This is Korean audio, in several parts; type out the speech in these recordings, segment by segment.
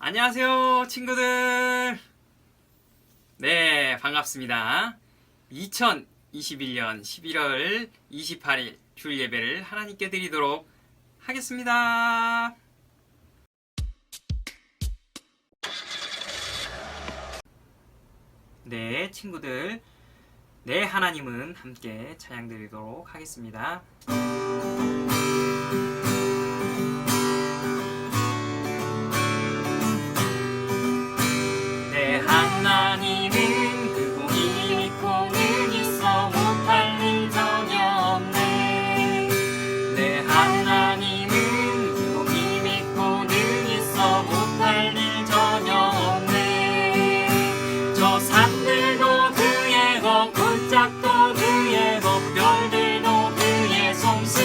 안녕하세요, 친구들. 네, 반갑습니다. 2021년 11월 28일 주일 예배를 하나님께 드리도록 하겠습니다. 네, 친구들. 네, 하나님은 함께 찬양 드리도록 하겠습니다. 네, 하나님은 그고 이 믿고는 있어 못할 일 전혀 없네. 네, 하나님은 그고 이 믿고는 있어 못할 일 전혀 없네. 저 산들도 그의 것, 굴짝도 그의 것, 별들도 그의 솜씨.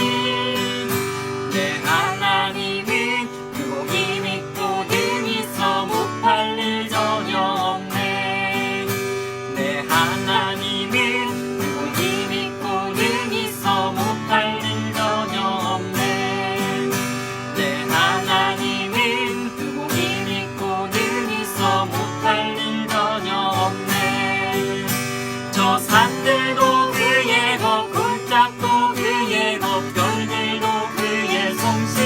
네, 하나님은 그고 이 믿고는 있어 못할 일 전혀 없네. 네, 하나님은 그고 이 믿고는 있어 못할 일 전혀 없네. 네, 하나님은 그고 이 믿고는 있어 못할 일 전혀 없네. 저 산들도 그의 것, 굴짝도 그의 것, 별들도 그의 솜씨.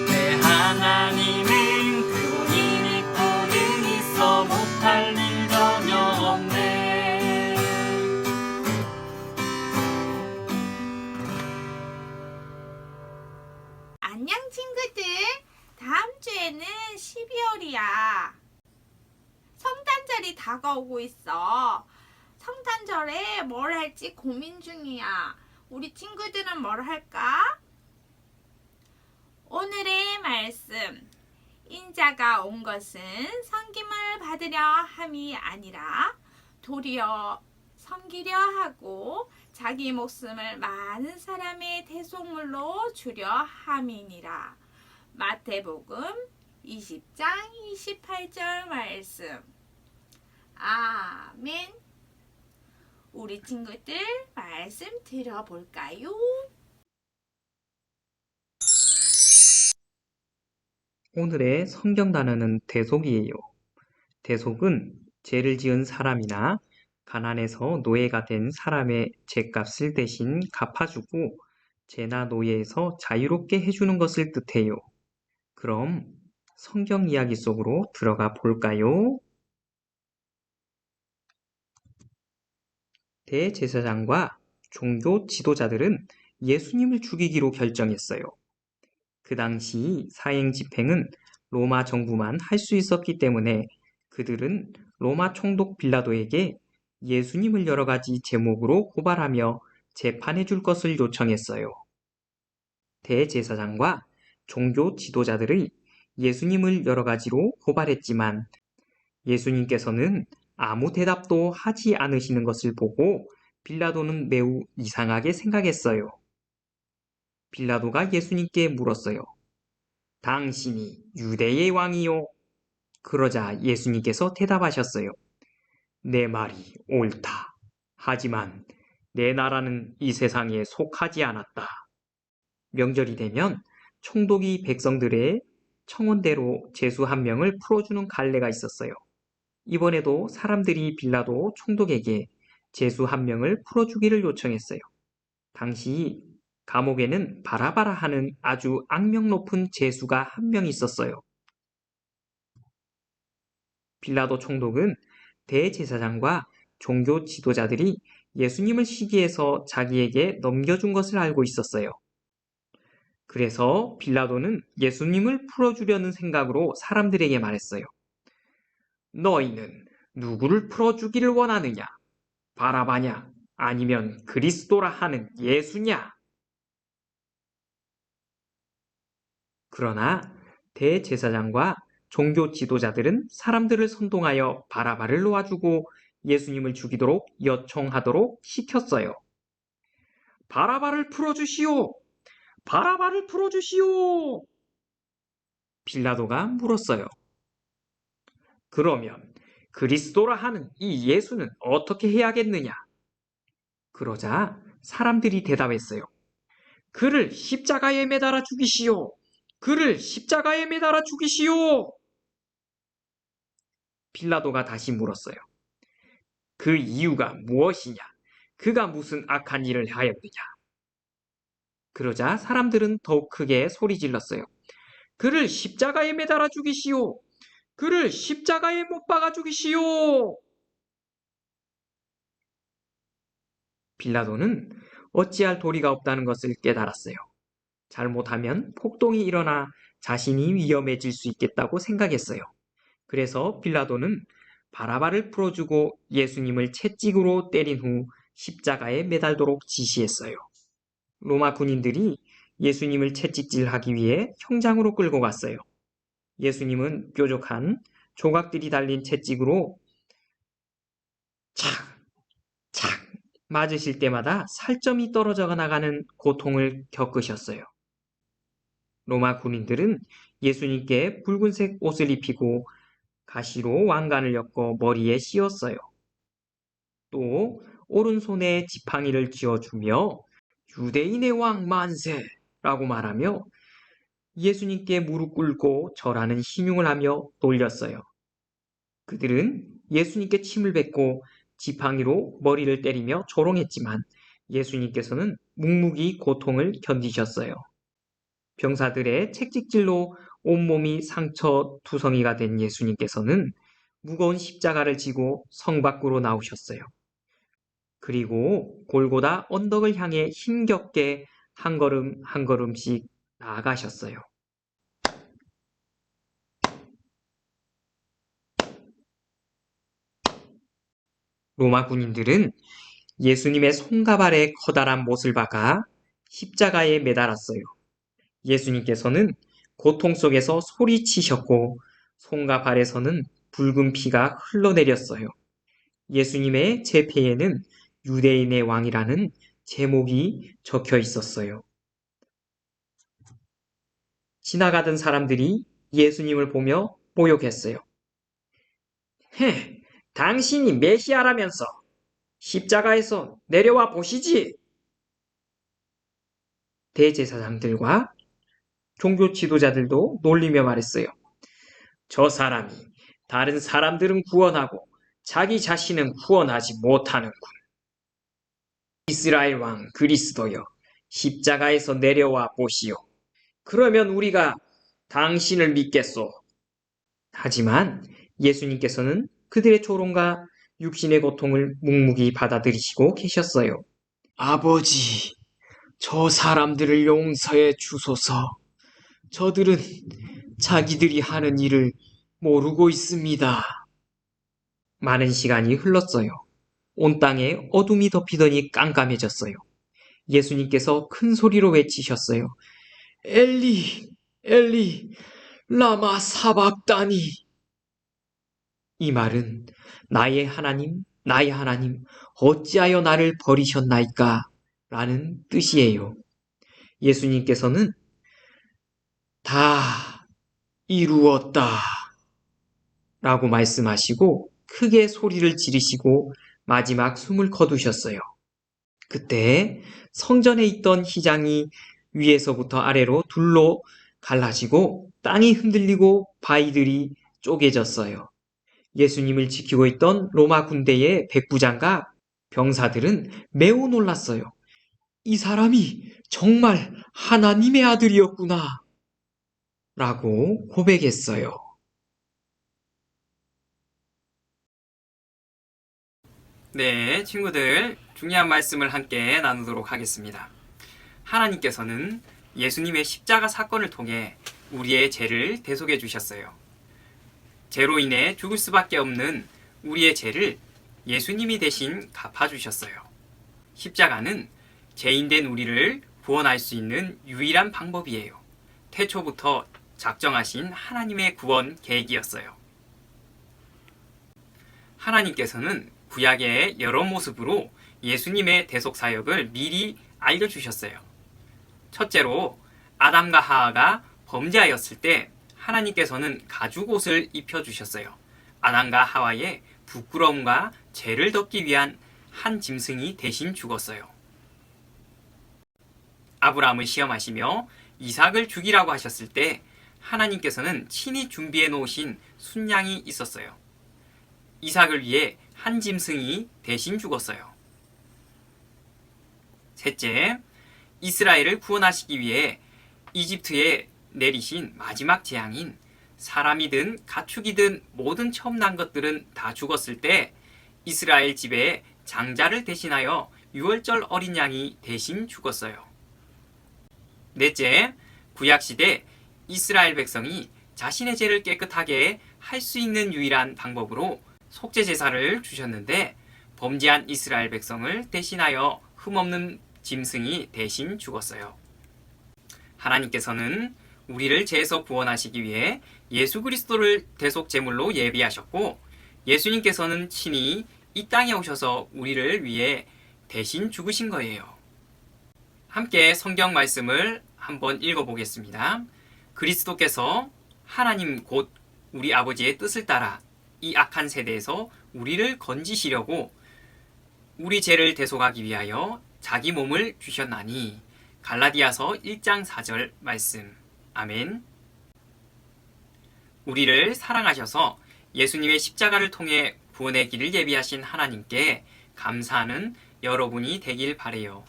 네, 하나님은 그고 이 믿고는 있어 못할 일 전혀 없네. 안녕 친구들. 다음 주에는 12월이야. 성탄절이 다가오고 있어. 성탄절에 뭘 할지 고민 중이야. 우리 친구들은 뭘 할까? 오늘의 말씀. 인자가 온 것은 섬김을 받으려 함이 아니라 도리어 섬기려 하고 자기 목숨을 많은 사람의 대속물로 주려 함이니라. 마태복음 20장 28절 말씀. 아멘. 우리 친구들 말씀 들어볼까요? 오늘의 성경 단어는 대속이에요. 대속은 죄를 지은 사람이나 가난해서 노예가 된 사람의 죄값을 대신 갚아주고 죄나 노예에서 자유롭게 해주는 것을 뜻해요. 그럼 성경 이야기 속으로 들어가 볼까요? 대제사장과 종교 지도자들은 예수님을 죽이기로 결정했어요. 그 당시 사형 집행은 로마 정부만 할 수 있었기 때문에 그들은 로마 총독 빌라도에게 예수님을 여러 가지 제목으로 고발하며 재판해 줄 것을 요청했어요. 대제사장과 종교 지도자들이 예수님을 여러 가지로 고발했지만 예수님께서는 아무 대답도 하지 않으시는 것을 보고 빌라도는 매우 이상하게 생각했어요. 빌라도가 예수님께 물었어요. 당신이 유대의 왕이요? 그러자 예수님께서 대답하셨어요. 내 말이 옳다. 하지만 내 나라는 이 세상에 속하지 않았다. 명절이 되면 총독이 백성들의 청원대로 죄수 한 명을 풀어주는 관례가 있었어요. 이번에도 사람들이 빌라도 총독에게 죄수 한 명을 풀어주기를 요청했어요. 당시 감옥에는 바라바라 하는 아주 악명 높은 죄수가 한 명 있었어요. 빌라도 총독은 대제사장과 종교 지도자들이 예수님을 시기해서 자기에게 넘겨준 것을 알고 있었어요. 그래서 빌라도는 예수님을 풀어주려는 생각으로 사람들에게 말했어요. 너희는 누구를 풀어주기를 원하느냐? 바라바냐? 아니면 그리스도라 하는 예수냐? 그러나 대제사장과 종교 지도자들은 사람들을 선동하여 바라바를 놓아주고 예수님을 죽이도록 요청하도록 시켰어요. 바라바를 풀어주시오! 바라바를 풀어주시오! 빌라도가 물었어요. 그러면 그리스도라 하는 이 예수는 어떻게 해야겠느냐? 그러자 사람들이 대답했어요. 그를 십자가에 매달아 죽이시오. 그를 십자가에 매달아 죽이시오! 빌라도가 다시 물었어요. 그 이유가 무엇이냐? 그가 무슨 악한 일을 하였느냐? 그러자 사람들은 더욱 크게 소리 질렀어요. 그를 십자가에 매달아 죽이시오! 그를 십자가에 못 박아 죽이시오! 빌라도는 어찌할 도리가 없다는 것을 깨달았어요. 잘못하면 폭동이 일어나 자신이 위험해질 수 있겠다고 생각했어요. 그래서 빌라도는 바라바를 풀어주고 예수님을 채찍으로 때린 후 십자가에 매달도록 지시했어요. 로마 군인들이 예수님을 채찍질하기 위해 형장으로 끌고 갔어요. 예수님은 뾰족한 조각들이 달린 채찍으로 착, 착 맞으실 때마다 살점이 떨어져 나가는 고통을 겪으셨어요. 로마 군인들은 예수님께 붉은색 옷을 입히고 가시로 왕관을 엮어 머리에 씌웠어요. 또 오른손에 지팡이를 쥐어주며 유대인의 왕 만세라고 말하며 예수님께 무릎 꿇고 절하는 신용을 하며 놀렸어요. 그들은 예수님께 침을 뱉고 지팡이로 머리를 때리며 조롱했지만 예수님께서는 묵묵히 고통을 견디셨어요. 병사들의 채찍질로 온몸이 상처 투성이가 된 예수님께서는 무거운 십자가를 지고 성 밖으로 나오셨어요. 그리고 골고다 언덕을 향해 힘겹게 한 걸음 한 걸음씩 나아가셨어요. 로마 군인들은 예수님의 손과 발에 커다란 못을 박아 십자가에 매달았어요. 예수님께서는 고통 속에서 소리치셨고 손과 발에서는 붉은 피가 흘러내렸어요. 예수님의 제패에는 유대인의 왕이라는 제목이 적혀 있었어요. 지나가던 사람들이 예수님을 보며 모욕했어요. 당신이 메시아라면서 십자가에서 내려와 보시지. 대제사장들과 종교 지도자들도 놀리며 말했어요. 저 사람이 다른 사람들은 구원하고 자기 자신은 구원하지 못하는군. 이스라엘 왕 그리스도여, 십자가에서 내려와 보시오. 그러면 우리가 당신을 믿겠소. 하지만 예수님께서는 그들의 조롱과 육신의 고통을 묵묵히 받아들이시고 계셨어요. 아버지, 저 사람들을 용서해 주소서. 저들은 자기들이 하는 일을 모르고 있습니다. 많은 시간이 흘렀어요. 온 땅에 어둠이 덮이더니 깜깜해졌어요. 예수님께서 큰 소리로 외치셨어요. 엘리, 엘리, 라마 사박다니. 이 말은 나의 하나님, 어찌하여 나를 버리셨나이까? 라는 뜻이에요. 예수님께서는 다 이루었다 라고 말씀하시고 크게 소리를 지르시고 마지막 숨을 거두셨어요. 그때 성전에 있던 휘장이 위에서부터 아래로 둘로 갈라지고 땅이 흔들리고 바위들이 쪼개졌어요. 예수님을 지키고 있던 로마 군대의 백부장과 병사들은 매우 놀랐어요. 이 사람이 정말 하나님의 아들이었구나 라고 고백했어요. 네, 친구들, 중요한 말씀을 함께 나누도록 하겠습니다. 하나님께서는 예수님의 십자가 사건을 통해 우리의 죄를 대속해 주셨어요. 죄로 인해 죽을 수밖에 없는 우리의 죄를 예수님이 대신 갚아주셨어요. 십자가는 죄인된 우리를 구원할 수 있는 유일한 방법이에요. 태초부터 작정하신 하나님의 구원 계획이었어요. 하나님께서는 구약의 여러 모습으로 예수님의 대속 사역을 미리 알려주셨어요. 첫째로 아담과 하와가 범죄하였을 때 하나님께서는 가죽옷을 입혀주셨어요. 아담과 하와의 부끄러움과 죄를 덮기 위한 한 짐승이 대신 죽었어요. 아브라함을 시험하시며 이삭을 죽이라고 하셨을 때 하나님께서는 친히 준비해 놓으신 순양이 있었어요. 이삭을 위해 한 짐승이 대신 죽었어요. 셋째, 이스라엘을 구원하시기 위해 이집트에 내리신 마지막 재앙인 사람이든 가축이든 모든 처음 난 것들은 다 죽었을 때 이스라엘 집에 장자를 대신하여 유월절 어린 양이 대신 죽었어요. 넷째, 구약시대 이스라엘 백성이 자신의 죄를 깨끗하게 할 수 있는 유일한 방법으로 속죄 제사를 주셨는데 범죄한 이스라엘 백성을 대신하여 흠없는 짐승이 대신 죽었어요. 하나님께서는 우리를 죄에서 구원하시기 위해 예수 그리스도를 대속 제물로 예비하셨고 예수님께서는 친히 이 땅에 오셔서 우리를 위해 대신 죽으신 거예요. 함께 성경 말씀을 한번 읽어보겠습니다. 그리스도께서 하나님 곧 우리 아버지의 뜻을 따라 이 악한 세대에서 우리를 건지시려고 우리 죄를 대속하기 위하여 자기 몸을 주셨나니. 갈라디아서 1장 4절 말씀. 아멘. 우리를 사랑하셔서 예수님의 십자가를 통해 구원의 길을 예비하신 하나님께 감사하는 여러분이 되길 바래요.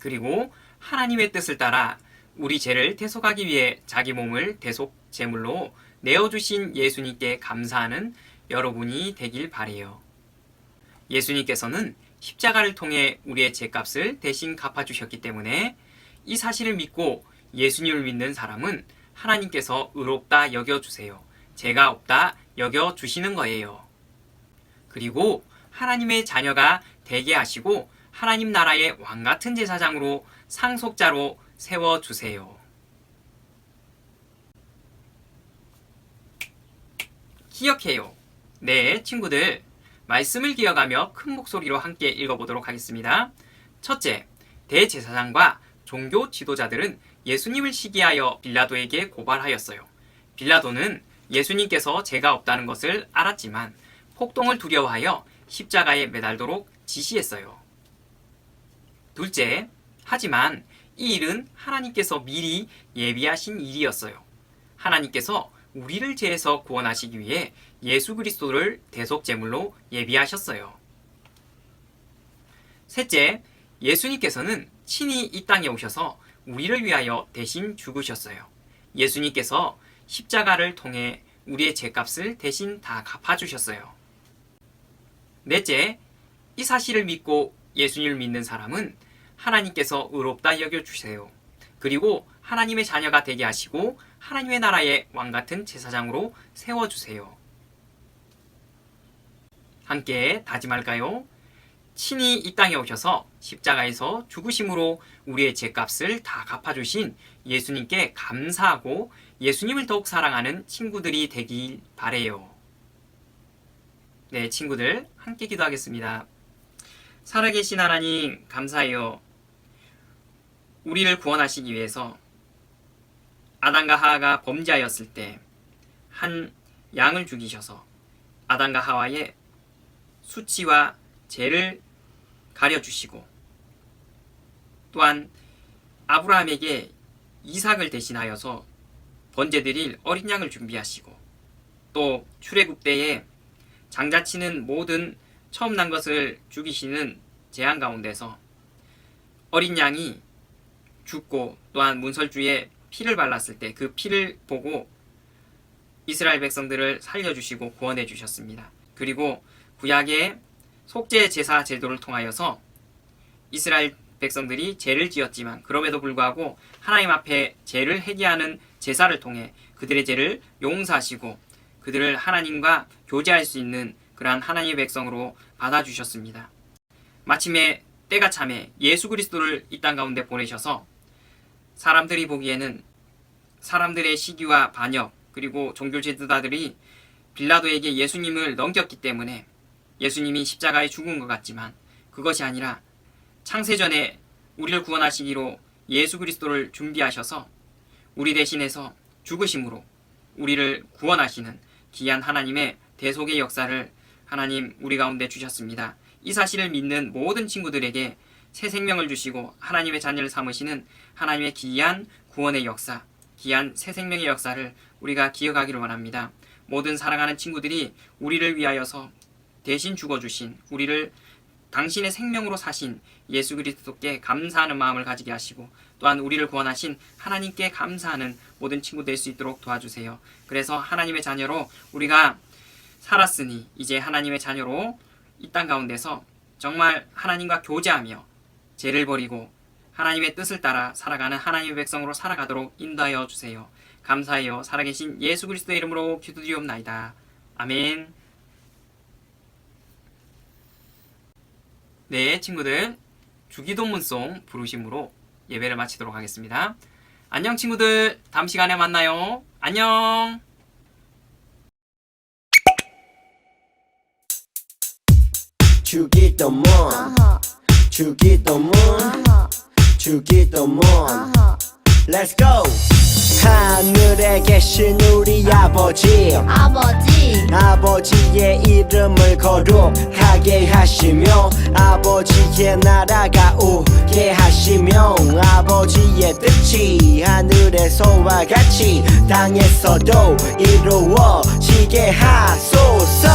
그리고 하나님의 뜻을 따라 우리 죄를 대속하기 위해 자기 몸을 대속 제물로 내어주신 예수님께 감사하는 여러분이 되길 바래요. 예수님께서는 십자가를 통해 우리의 죄값을 대신 갚아주셨기 때문에 이 사실을 믿고 예수님을 믿는 사람은 하나님께서 의롭다 여겨주세요. 죄가 없다 여겨주시는 거예요. 그리고 하나님의 자녀가 되게 하시고 하나님 나라의 왕같은 제사장으로 상속자로 세워주세요. 기억해요. 네, 친구들. 말씀을 기억하며 큰 목소리로 함께 읽어보도록 하겠습니다. 첫째, 대제사장과 종교 지도자들은 예수님을 시기하여 빌라도에게 고발하였어요. 빌라도는 예수님께서 죄가 없다는 것을 알았지만 폭동을 두려워하여 십자가에 매달도록 지시했어요. 둘째, 하지만 이 일은 하나님께서 미리 예비하신 일이었어요. 하나님께서 우리를 죄에서 구원하시기 위해 예수 그리스도를 대속 제물로 예비하셨어요. 셋째, 예수님께서는 친히 이 땅에 오셔서 우리를 위하여 대신 죽으셨어요. 예수님께서 십자가를 통해 우리의 죄값을 대신 다 갚아주셨어요. 넷째, 이 사실을 믿고 예수님을 믿는 사람은 하나님께서 의롭다 여겨주세요. 그리고 하나님의 자녀가 되게 하시고 하나님의 나라의 왕같은 제사장으로 세워주세요. 함께 다짐할까요? 친히 이 땅에 오셔서 십자가에서 죽으심으로 우리의 죄값을 다 갚아주신 예수님께 감사하고 예수님을 더욱 사랑하는 친구들이 되길 바래요. 네, 친구들 함께 기도하겠습니다. 살아계신 하나님 감사해요. 우리를 구원하시기 위해서 아담과 하와가 범죄하였을 때 한 양을 죽이셔서 아담과 하와의 수치와 죄를 가려주시고 또한 아브라함에게 이삭을 대신하여서 번제드릴 어린 양을 준비하시고 또 출애굽 때에 장자치는 모든 처음 난 것을 죽이시는 재앙 가운데서 어린 양이 죽고 또한 문설주에 피를 발랐을 때 그 피를 보고 이스라엘 백성들을 살려주시고 구원해 주셨습니다. 그리고 구약의 속죄 제사 제도를 통하여서 이스라엘 백성들이 죄를 지었지만 그럼에도 불구하고 하나님 앞에 죄를 회개하는 제사를 통해 그들의 죄를 용서하시고 그들을 하나님과 교제할 수 있는 그러한 하나님의 백성으로 받아주셨습니다. 마침내 때가 참에 예수 그리스도를 이 땅 가운데 보내셔서 사람들이 보기에는 사람들의 시기와 반역 그리고 종교 지도자들이 빌라도에게 예수님을 넘겼기 때문에 예수님이 십자가에 죽은 것 같지만 그것이 아니라 창세전에 우리를 구원하시기로 예수 그리스도를 준비하셔서 우리 대신해서 죽으심으로 우리를 구원하시는 귀한 하나님의 대속의 역사를 하나님 우리 가운데 주셨습니다. 이 사실을 믿는 모든 친구들에게 새 생명을 주시고 하나님의 자녀를 삼으시는 하나님의 기이한 구원의 역사, 기이한 새 생명의 역사를 우리가 기억하기를 원합니다. 모든 사랑하는 친구들이 우리를 위하여서 대신 죽어주신, 우리를 당신의 생명으로 사신 예수 그리스도께 감사하는 마음을 가지게 하시고, 또한 우리를 구원하신 하나님께 감사하는 모든 친구 될 수 있도록 도와주세요. 그래서 하나님의 자녀로 우리가 살았으니 이제 하나님의 자녀로 이 땅 가운데서 정말 하나님과 교제하며 죄를 버리고 하나님의 뜻을 따라 살아가는 하나님의 백성으로 살아가도록 인도하여 주세요. 감사해요. 살아계신 예수 그리스도의 이름으로 기도드리옵나이다. 아멘. 네, 친구들, 주기도문송 부르심으로 예배를 마치도록 하겠습니다. 안녕 친구들, 다음 시간에 만나요. 안녕. 주기도문 주기도문 주기도문 Let's go! 하늘에 계신 우리 아버지의 이름을 거룩하게 하시며 아버지의 나라가 오게 하시며 아버지의 뜻이 하늘에서와 같이 땅에서도 이루어지게 하소서.